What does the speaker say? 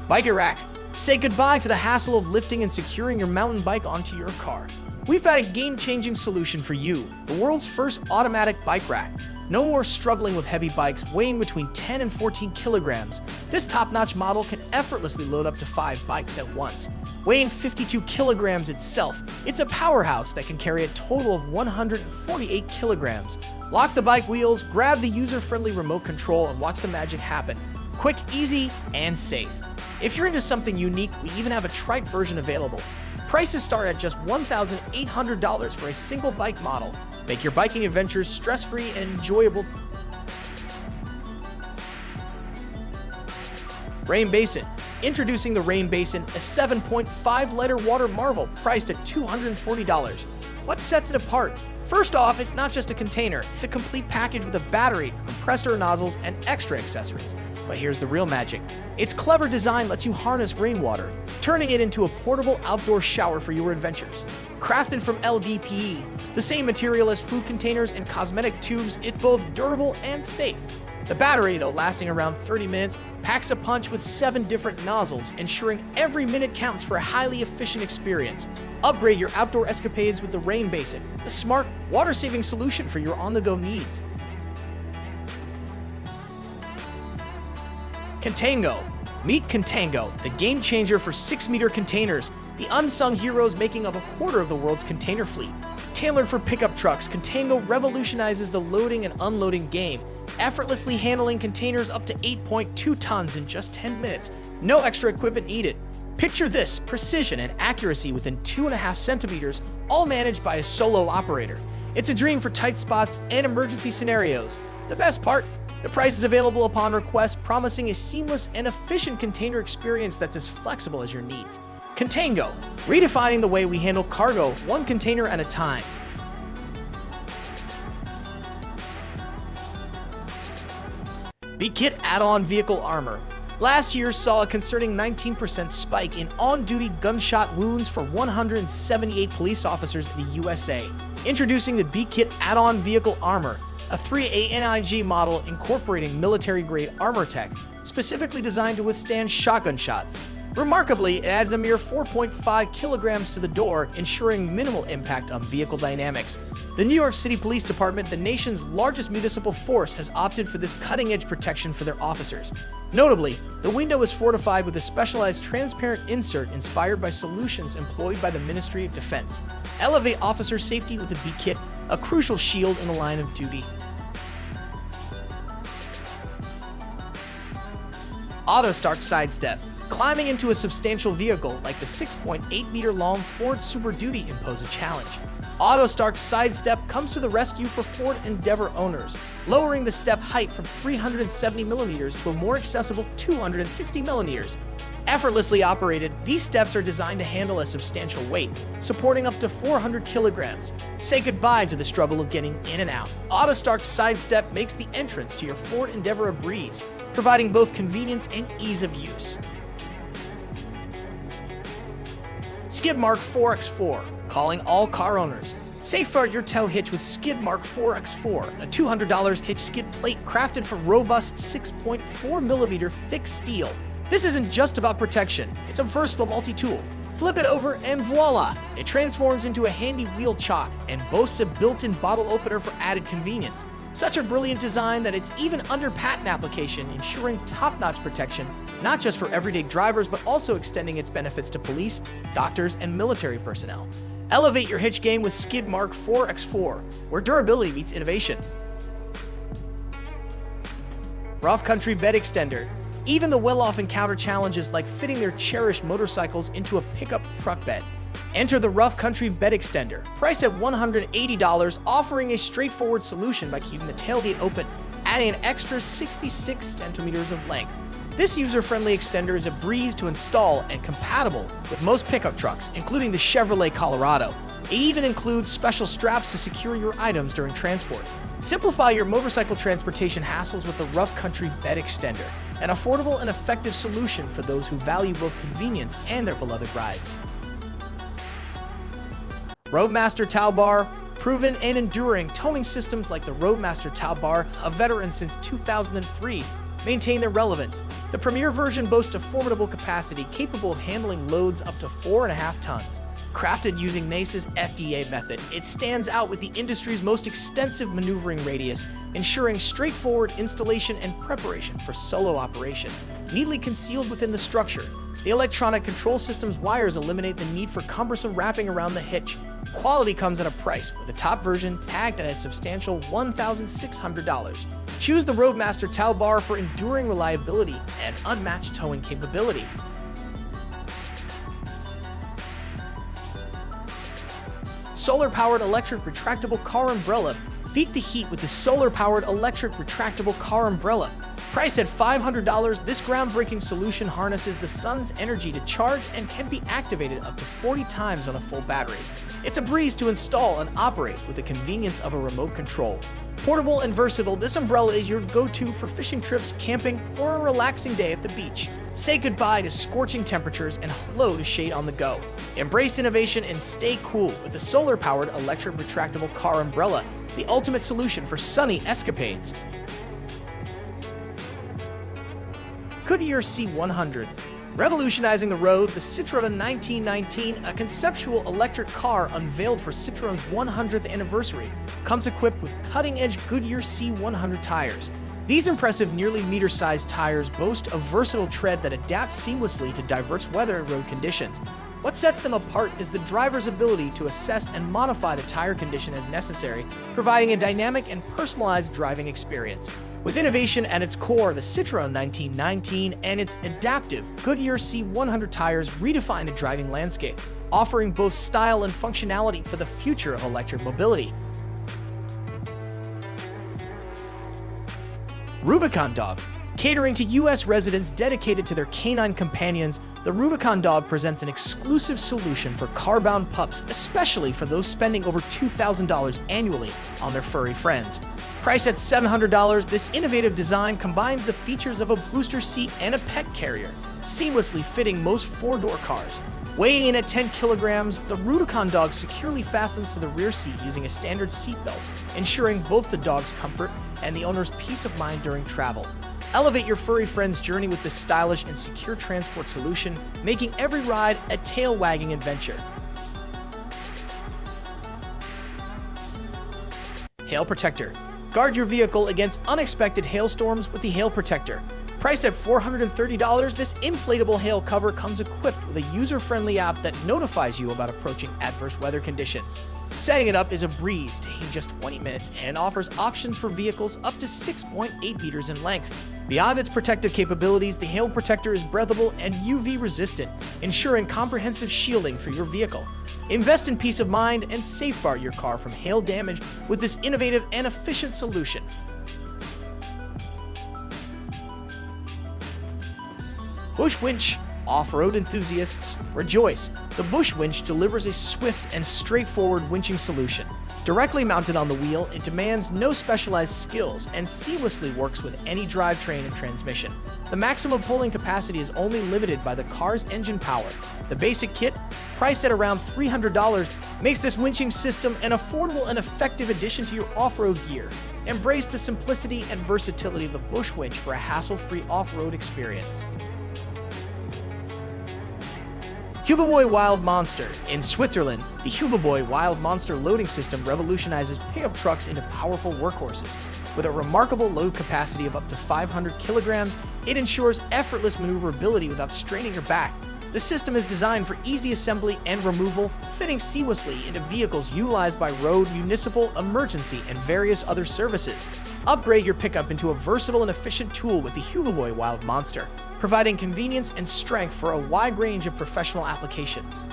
Bike rack. Say goodbye to the hassle of lifting and securing your mountain bike onto your car. We've got a game-changing solution for you, the world's first automatic bike rack. No more struggling with heavy bikes weighing between 10 and 14 kilograms. This top-notch model can effortlessly load up to 5 bikes at once. Weighing 52 kilograms itself, it's a powerhouse that can carry a total of 148 kilograms. Lock the bike wheels, grab the user-friendly remote control, and watch the magic happen. Quick, easy, and safe. If you're into something unique, we even have a trike version available. Prices start at just $1,800 for a single bike model. Make your biking adventures stress-free and enjoyable. Rain Basin. Introducing the Rain Basin, a 7.5-liter water marvel priced at $240. What sets it apart? First off, it's not just a container, it's a complete package with a battery, compressor nozzles, and extra accessories. But here's the real magic. Its clever design lets you harness rainwater, turning it into a portable outdoor shower for your adventures. Crafted from LDPE, the same material as food containers and cosmetic tubes, it's both durable and safe. The battery, though lasting around 30 minutes, packs a punch with 7 different nozzles, ensuring every minute counts for a highly efficient experience. Upgrade your outdoor escapades with the Rain Basin, the smart, water-saving solution for your on-the-go needs. ContainGo. Meet ContainGo, the game changer for 6-meter containers, the unsung heroes making up a quarter of the world's container fleet. Tailored for pickup trucks, ContainGo revolutionizes the loading and unloading game, effortlessly handling containers up to 8.2 tons in just 10 minutes. No extra equipment needed. Picture this, precision and accuracy within 2.5 centimeters, all managed by a solo operator. It's a dream for tight spots and emergency scenarios. The best part? The price is available upon request, promising a seamless and efficient container experience that's as flexible as your needs. ContainGo, redefining the way we handle cargo, one container at a time. BKit add-on vehicle armor. Last year saw a concerning 19% spike in on-duty gunshot wounds for 178 police officers in the USA. Introducing the BKit add-on vehicle armor, a 3A NIG model incorporating military-grade armor tech, specifically designed to withstand shotgun shots. Remarkably, it adds a mere 4.5 kilograms to the door, ensuring minimal impact on vehicle dynamics. The New York City Police Department, the nation's largest municipal force, has opted for this cutting-edge protection for their officers. Notably, the window is fortified with a specialized transparent insert inspired by solutions employed by the Ministry of Defense. Elevate officer safety with the BKit, a crucial shield in the line of duty. Autostarke Side Step. Climbing into a substantial vehicle like the 6.8-meter-long Ford Super Duty impose a challenge. Autostarke Side Step comes to the rescue for Ford Endeavor owners, lowering the step height from 370 millimeters to a more accessible 260 millimeters. Effortlessly operated, these steps are designed to handle a substantial weight, supporting up to 400 kilograms. Say goodbye to the struggle of getting in and out. Autostarke Side Step makes the entrance to your Ford Endeavor a breeze, providing both convenience and ease of use. Skidmark 4x4, calling all car owners. Safeguard your tow hitch with Skidmark 4x4, a $200 hitch skid plate crafted from robust 6.4mm thick steel. This isn't just about protection, it's a versatile multi-tool. Flip it over and voila! It transforms into a handy wheel chock and boasts a built-in bottle opener for added convenience. Such a brilliant design that it's even under patent application, ensuring top-notch protection, not just for everyday drivers, but also extending its benefits to police, doctors, and military personnel. Elevate your hitch game with Skidmark 4x4, where durability meets innovation. Rough Country Bed Extender. Even the well-off encounter challenges like fitting their cherished motorcycles into a pickup truck bed. Enter the Rough Country Bed Extender, priced at $180, offering a straightforward solution by keeping the tailgate open, adding an extra 66 centimeters of length. This user-friendly extender is a breeze to install and compatible with most pickup trucks, including the Chevrolet Colorado. It even includes special straps to secure your items during transport. Simplify your motorcycle transportation hassles with the Rough Country Bed Extender, an affordable and effective solution for those who value both convenience and their beloved rides. Roadmaster Tow Bar. Proven and enduring towing systems like the Roadmaster Tow Bar, a veteran since 2003, maintain their relevance. The Premier version boasts a formidable capacity capable of handling loads up to 4.5 tons. Crafted using NACE's FEA method, it stands out with the industry's most extensive maneuvering radius, ensuring straightforward installation and preparation for solo operation. Neatly concealed within the structure, the electronic control system's wires eliminate the need for cumbersome wrapping around the hitch. Quality comes at a price, with the top version tagged at a substantial $1,600. Choose the Roadmaster tow bar for enduring reliability and unmatched towing capability. Solar-powered electric retractable car umbrella. Beat the heat with the solar-powered electric retractable car umbrella. Priced at $500, this groundbreaking solution harnesses the sun's energy to charge and can be activated up to 40 times on a full battery. It's a breeze to install and operate with the convenience of a remote control. Portable and versatile, this umbrella is your go-to for fishing trips, camping, or a relaxing day at the beach. Say goodbye to scorching temperatures and hello to shade on the go. Embrace innovation and stay cool with the solar-powered electric retractable car umbrella, the ultimate solution for sunny escapades. Goodyear C100. Revolutionizing the road, the Citroën 1919, a conceptual electric car unveiled for Citroën's 100th anniversary, comes equipped with cutting-edge Goodyear C100 tires. These impressive nearly meter-sized tires boast a versatile tread that adapts seamlessly to diverse weather and road conditions. What sets them apart is the driver's ability to assess and modify the tire condition as necessary, providing a dynamic and personalized driving experience. With innovation at its core, the Citroën 1919 and its adaptive Goodyear C100 tires redefine the driving landscape, offering both style and functionality for the future of electric mobility. Rubicon Dog. Catering to U.S. residents dedicated to their canine companions, the Rubicon Dog presents an exclusive solution for car-bound pups, especially for those spending over $2,000 annually on their furry friends. Priced at $700, this innovative design combines the features of a booster seat and a pet carrier, seamlessly fitting most four-door cars. Weighing in at 10 kilograms, the Rubicon Dog securely fastens to the rear seat using a standard seatbelt, ensuring both the dog's comfort and the owner's peace of mind during travel. Elevate your furry friend's journey with this stylish and secure transport solution, making every ride a tail-wagging adventure. Hail Protector. Guard your vehicle against unexpected hailstorms with the Hail Protector. Priced at $430, this inflatable hail cover comes equipped with a user-friendly app that notifies you about approaching adverse weather conditions. Setting it up is a breeze, taking just 20 minutes, and offers options for vehicles up to 6.8 meters in length. Beyond its protective capabilities, the Hail Protector is breathable and UV resistant, ensuring comprehensive shielding for your vehicle. Invest in peace of mind and safeguard your car from hail damage with this innovative and efficient solution. Bush Winch. Off-road enthusiasts, rejoice! The Bush Winch delivers a swift and straightforward winching solution. Directly mounted on the wheel, it demands no specialized skills and seamlessly works with any drivetrain and transmission. The maximum pulling capacity is only limited by the car's engine power. The basic kit, priced at around $300, makes this winching system an affordable and effective addition to your off-road gear. Embrace the simplicity and versatility of the Bush Winch for a hassle-free off-road experience. Hubaboy Wild Monster. In Switzerland, the Hubaboy Wild Monster loading system revolutionizes pickup trucks into powerful workhorses. With a remarkable load capacity of up to 500 kilograms, it ensures effortless maneuverability without straining your back. The system is designed for easy assembly and removal, fitting seamlessly into vehicles utilized by road, municipal, emergency, and various other services. Upgrade your pickup into a versatile and efficient tool with the Hubaboy Wild Monster, providing convenience and strength for a wide range of professional applications.